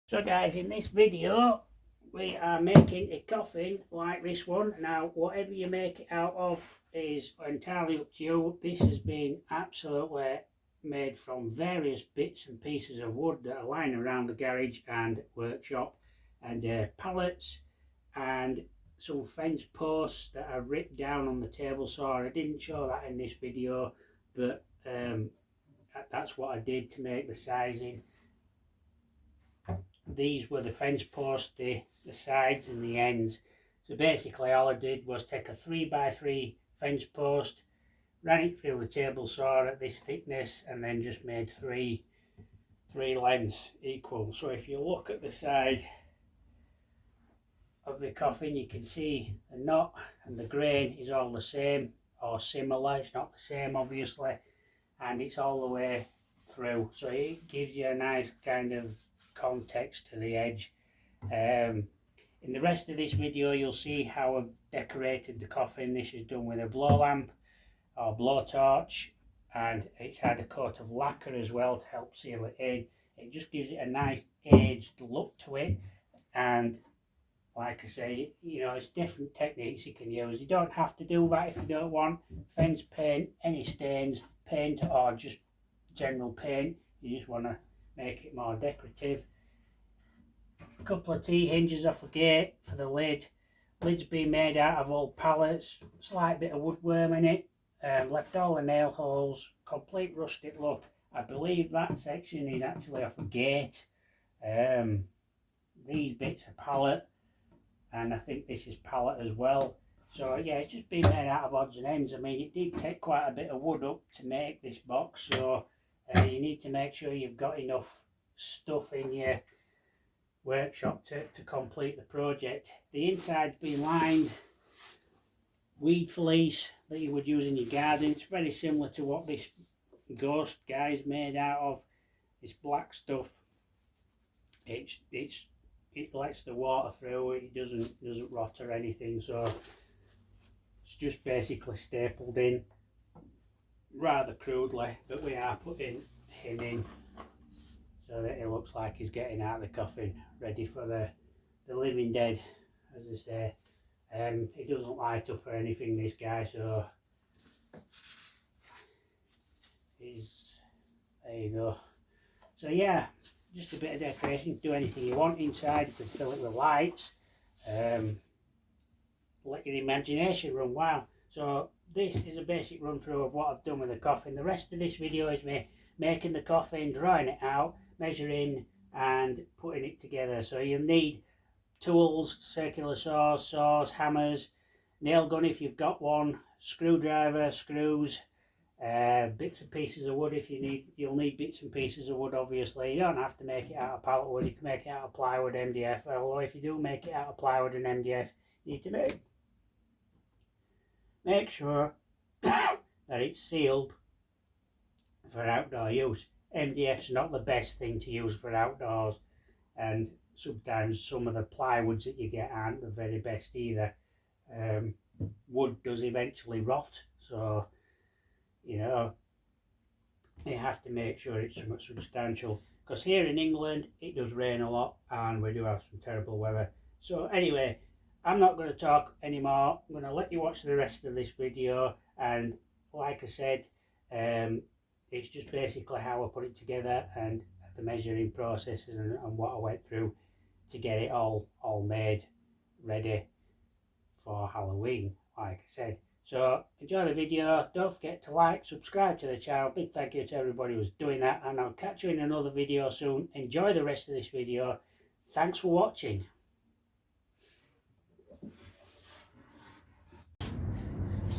So guys, in this video we are making a coffin like this one. Now whatever you make it out of is entirely up to you. This has been absolutely made from various bits and pieces of wood that are lying around the garage and workshop, and pallets and some fence posts that are ripped down on the table saw. I didn't show that in this video, but that's what I did to make the sizing. These were the fence posts, the sides and the ends. So basically all I did was take a 3x3 fence post, ran it through the table saw at this thickness, and then just made three lengths equal. So if you look at the side of the coffin, you can see the knot and the grain is all the same or similar. It's not the same obviously, and it's all the way through, so it gives you a nice kind of context to the edge. In the rest of this video you'll see how I've decorated the coffin. This is done with a blow lamp or blowtorch, and it's had a coat of lacquer as well to help seal it in. It just gives it a nice aged look to it, and like I say, you know, it's different techniques you can use. You don't have to do that if you don't want. Fence paint, any stains, paint, or just general paint. You just want to make it more decorative. A couple of T-hinges off a gate for the lid. Lid's been made out of old pallets, slight bit of woodworm in it, left all the nail holes, complete rustic look. I believe that section is actually off a gate. These bits are pallet, and I think this is pallet as well. So yeah, it's just been made out of odds and ends. I mean, it did take quite a bit of wood up to make this box, so you need to make sure you've got enough stuff in your workshop to complete the project. The inside's been lined weed fleece that you would use in your garden. It's very similar to what this ghost guy's made out of. This black stuff, it lets the water through. It doesn't rot or anything, so it's just basically stapled in rather crudely, but we are putting him in so that it looks like he's getting out of the coffin, ready for the living dead, as I say. He doesn't light up or anything, this guy, so there you go. So yeah, just a bit of decoration. Do anything you want inside. You can fill it with lights, let your imagination run wild. So this is a basic run through of what I've done with the coffin. The rest of this video is me making the coffin, drawing it out, measuring and putting it together. So you'll need tools, circular saws, hammers, nail gun if you've got one, screwdriver, screws, bits and pieces of wood if you need. You'll need bits and pieces of wood obviously. You don't have to make it out of pallet wood, you can make it out of plywood, MDF, although if you do make it out of plywood and MDF, you need to make sure that it's sealed for outdoor use. MDF's not the best thing to use for outdoors, and sometimes some of the plywoods that you get aren't the very best either. Wood does eventually rot, so you know you have to make sure it's somewhat substantial, because here in England it does rain a lot and we do have some terrible weather. So anyway, I'm not going to talk anymore. I'm going to let you watch the rest of this video, and like I said, it's just basically how I put it together and the measuring process and what I went through to get it all made ready for Halloween, like I said. So enjoy the video. Don't forget to like, subscribe to the channel. Big thank you to everybody who's doing that, and I'll catch you in another video soon. Enjoy the rest of this video. Thanks for watching.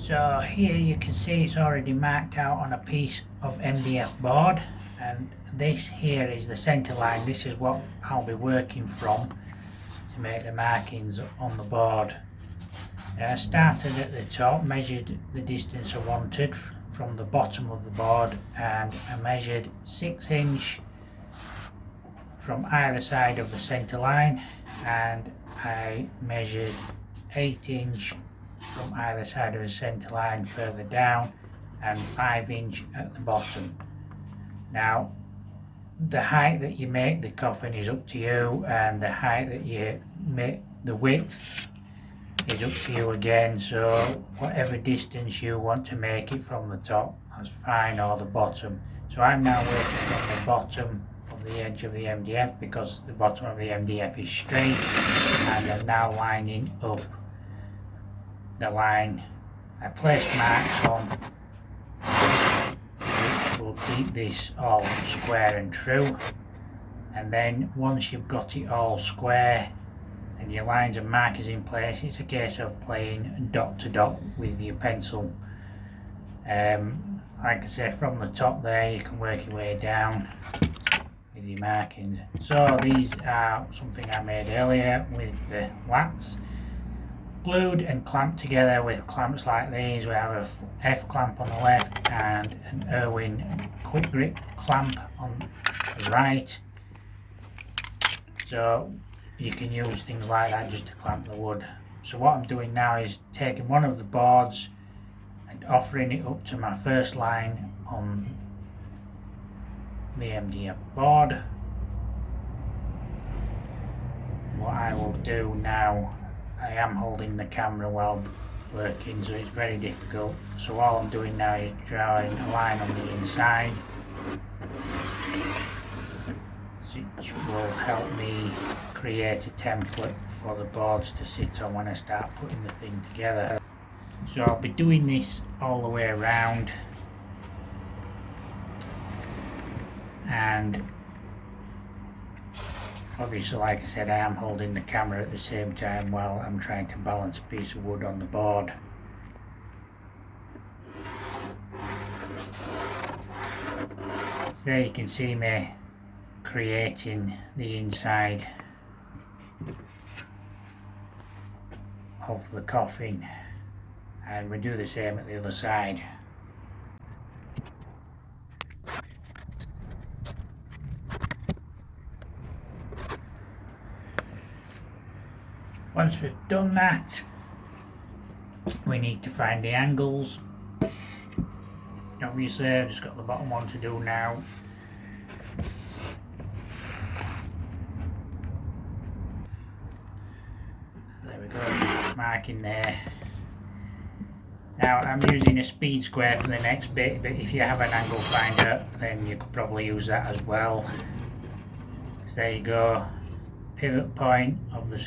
So here you can see it's already marked out on a piece of MDF board, and this here is the centre line. This is what I'll be working from to make the markings on the board. I started at the top, measured the distance I wanted from the bottom of the board, and I measured 6 inch from either side of the centre line, and I measured 8 inch from either side of the centre line further down, and 5 inch at the bottom. Now the height that you make the coffin is up to you, and the height that you make the width is up to you again. So whatever distance you want to make it from the top, that's fine, or the bottom. So I'm now working from the bottom of the edge of the MDF because the bottom of the MDF is straight, and I'm now lining up the line. I placed marks on which will keep this all square and true, and then once you've got it all square and your lines and markers in place, it's a case of playing dot to dot with your pencil. Like I say, from the top there you can work your way down with your markings. So these are something I made earlier with the lats, glued and clamped together with clamps like these. We have a F clamp on the left and an Irwin quick grip clamp on the right. So you can use things like that just to clamp the wood. So what I'm doing now is taking one of the boards and offering it up to my first line on the MDF board. What I will do now, I am holding the camera while working, so it's very difficult. So all I'm doing now is drawing a line on the inside, which will help me create a template for the boards to sit on when I start putting the thing together. So I'll be doing this all the way around, and obviously, like I said, I am holding the camera at the same time while I'm trying to balance a piece of wood on the board. So there you can see me creating the inside of the coffin, and we do the same at the other side. Once we've done that, we need to find the angles. Obviously I've just got the bottom one to do now. There we go, marking there. Now I'm using a speed square for the next bit, but if you have an angle finder then you could probably use that as well. So there you go, pivot point of the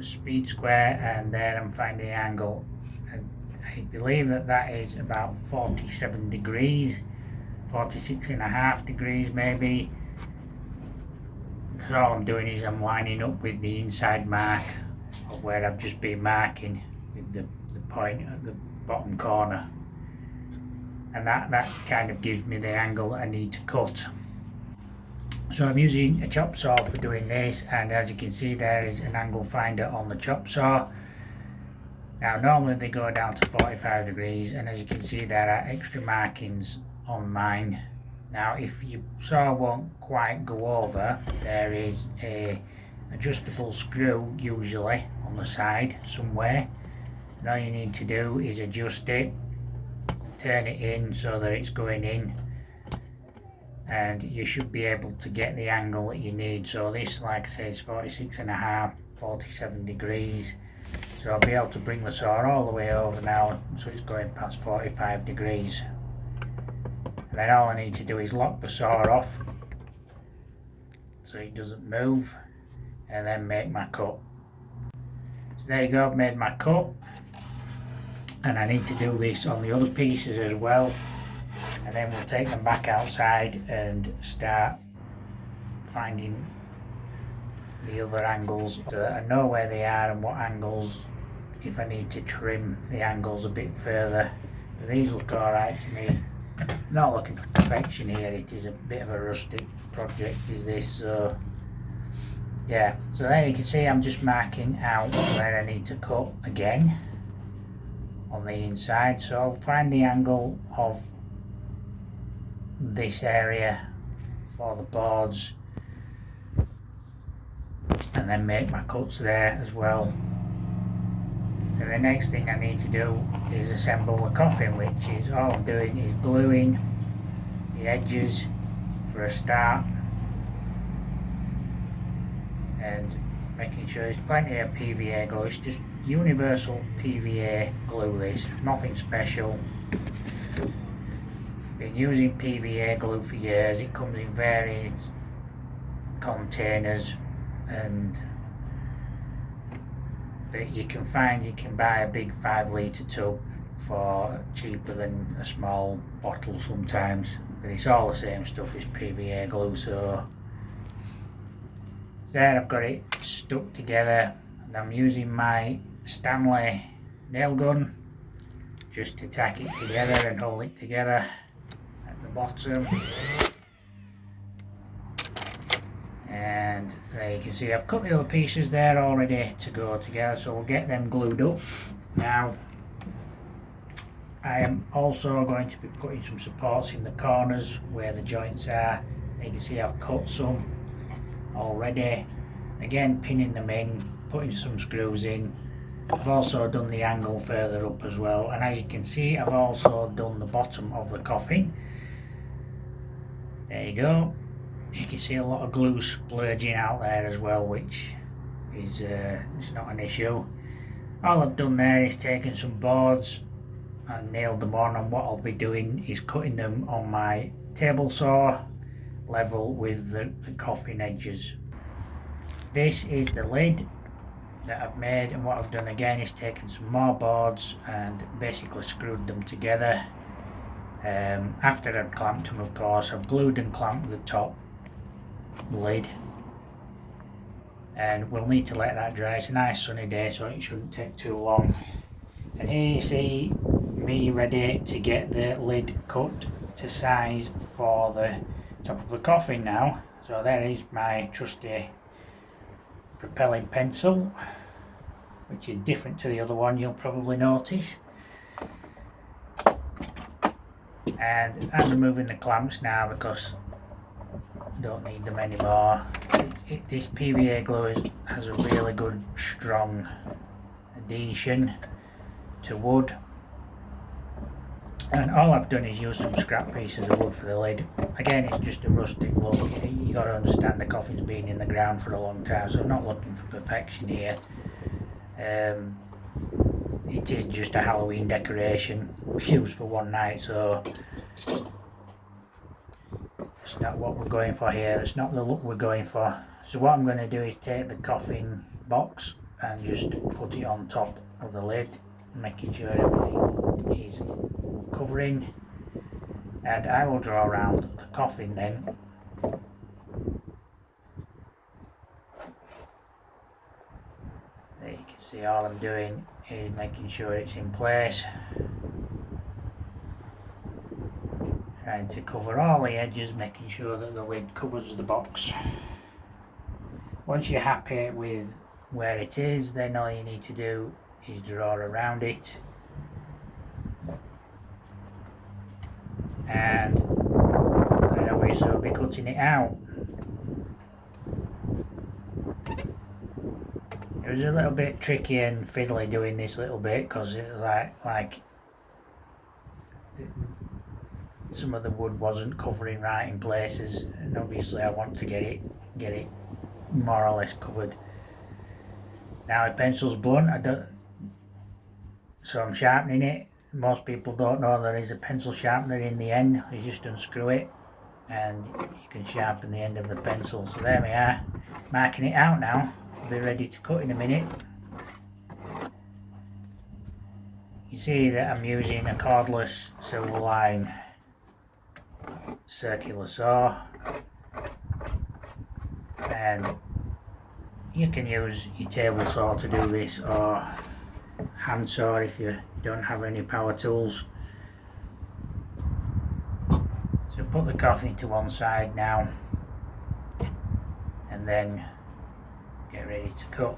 speed square, and then I'm finding the angle, and I believe that that is about 47 degrees, 46.5 degrees maybe. So all I'm doing is I'm lining up with the inside mark of where I've just been marking with the point at the bottom corner, and that kind of gives me the angle that I need to cut. So I'm using a chop saw for doing this, and as you can see there is an angle finder on the chop saw. Now normally they go down to 45 degrees, and as you can see there are extra markings on mine. Now if your saw won't quite go over, there is a adjustable screw usually on the side somewhere, and all you need to do is adjust it, turn it in so that it's going in, and you should be able to get the angle that you need. So this, like I say, is 46.5, 47 degrees. So I'll be able to bring the saw all the way over now, so it's going past 45 degrees. And then all I need to do is lock the saw off so it doesn't move, and then make my cut. So there you go, I've made my cut, and I need to do this on the other pieces as well. And then we'll take them back outside and start finding the other angles so that I know where they are and what angles, if I need to trim the angles a bit further. But these look alright to me. I'm not looking for perfection here, it is a bit of a rustic project is this, so yeah. So there you can see I'm just marking out where I need to cut again on the inside. So I'll find the angle of this area for the boards and then make my cuts there as well. And the next thing I need to do is assemble the coffin, which is all I'm doing is gluing the edges for a start, and making sure there's plenty of PVA glue. It's just universal PVA glue, this, nothing special. Been using PVA glue for years. It comes in various containers and that you can find. You can buy a big 5 litre tub for cheaper than a small bottle sometimes, but it's all the same stuff as PVA glue. So there, I've got it stuck together, and I'm using my Stanley nail gun just to tack it together and hold it together at the bottom. And there you can see I've cut the other pieces there all ready to go together, so we'll get them glued up. Now I am also going to be putting some supports in the corners where the joints are. You can see I've cut some already, again pinning them in, putting some screws in. I've also done the angle further up as well, and as you can see I've also done the bottom of the coffin. There you go. You can see a lot of glue splurging out there as well, which is it's not an issue. All I've done there is taken some boards and nailed them on, and what I'll be doing is cutting them on my table saw level with the coffin edges. This is the lid that I've made, and what I've done again is taken some more boards and basically screwed them together. After I've clamped them, of course, I've glued and clamped the top lid, and we'll need to let that dry. It's a nice sunny day, so it shouldn't take too long. And here you see me ready to get the lid cut to size for the top of the coffin now. So there is my trusty propelling pencil, which is different to the other one, you'll probably notice. And I'm removing the clamps now because I don't need them anymore. This PVA glue has a really good strong adhesion to wood, and all I've done is use some scrap pieces of wood for the lid. Again, it's just a rustic look. You got to understand the coffin's been in the ground for a long time, so I'm not looking for perfection here. It is just a Halloween decoration used for one night, so it's not what we're going for here. It's not the look we're going for. So what I'm going to do is take the coffin box and just put it on top of the lid, making sure everything is covering, and I will draw around the coffin then. There you can see all I'm doing is making sure it's in place, trying to cover all the edges, making sure that the lid covers the box. Once you're happy with where it is, then all you need to do is draw around it, and then obviously we'll be cutting it out. It was a little bit tricky and fiddly doing this little bit because it was like some of the wood wasn't covering right in places, and obviously I want to get it more or less covered. Now my pencil's blunt, so I'm sharpening it. Most people don't know there is a pencil sharpener in the end. You just unscrew it and you can sharpen the end of the pencil. So there we are, marking it out now. I'll be ready to cut in a minute. You see that I'm using a cordless silver line circular saw, and you can use your table saw to do this, or hand saw if you don't have any power tools. So put the coffin to one side now, and then get ready to cut.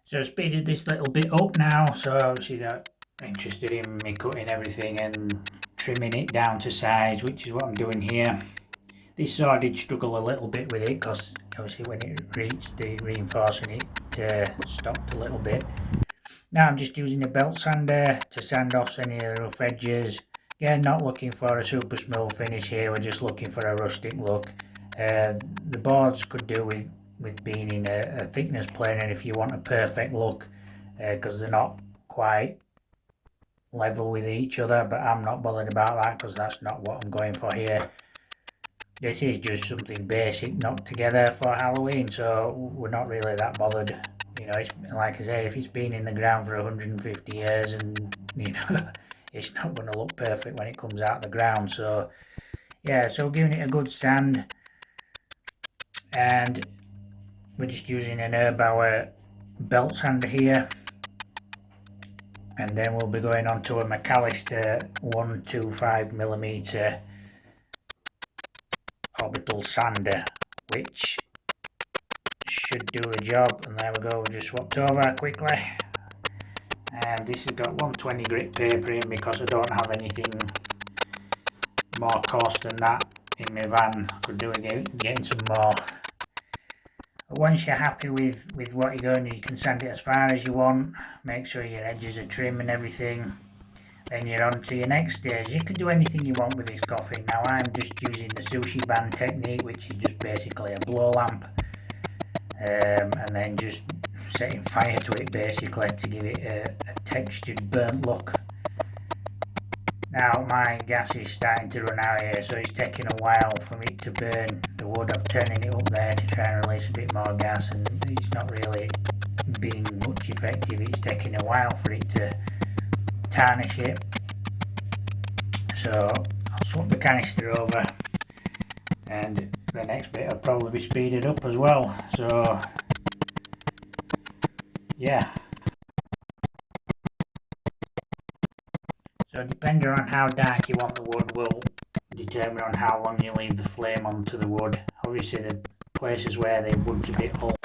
So I speeded this little bit up now, so obviously not interested in me cutting everything and trimming it down to size, which is what I'm doing here. This saw did struggle a little bit with it because obviously when it reached the reinforcing, it stopped a little bit. Now I'm just using a belt sander to sand off any of the rough edges. Again, not looking for a super smooth finish here, we're just looking for a rustic look. The boards could do with being in a thickness planer if you want a perfect look, because they're not quite level with each other, but I'm not bothered about that because that's not what I'm going for here. This is just something basic knocked together for Halloween, so we're not really that bothered. You know, it's like I say, if it's been in the ground for 150 years and, you know, it's not going to look perfect when it comes out of the ground. So, yeah, so giving it a good sand, and we're just using an Erbauer belt sander here. And then we'll be going on to a McAllister 125mm orbital sander, which should do the job. And there we go, we just swapped over quickly. And this has got 120 grit paper in because I don't have anything more coarse than that in my van. Could do with getting some more. But once you're happy with what you're going, you can sand it as far as you want. Make sure your edges are trim and everything. Then you're on to your next stage. You can do anything you want with this coffin. Now I'm just using the sushi band technique, which is just basically a blow lamp, and then just setting fire to it basically to give it a textured burnt look. Now my gas is starting to run out here, so it's taking a while for me to burn the wood. I'm turning it up there to try and release a bit more gas, and it's not really being much effective. It's taking a while for it to tarnish it. So I'll swap the canister over, and the next bit will probably be speeded up as well. So yeah. So depending on how dark you want the wood will determine on how long you leave the flame onto the wood. Obviously the places where the wood's a bit old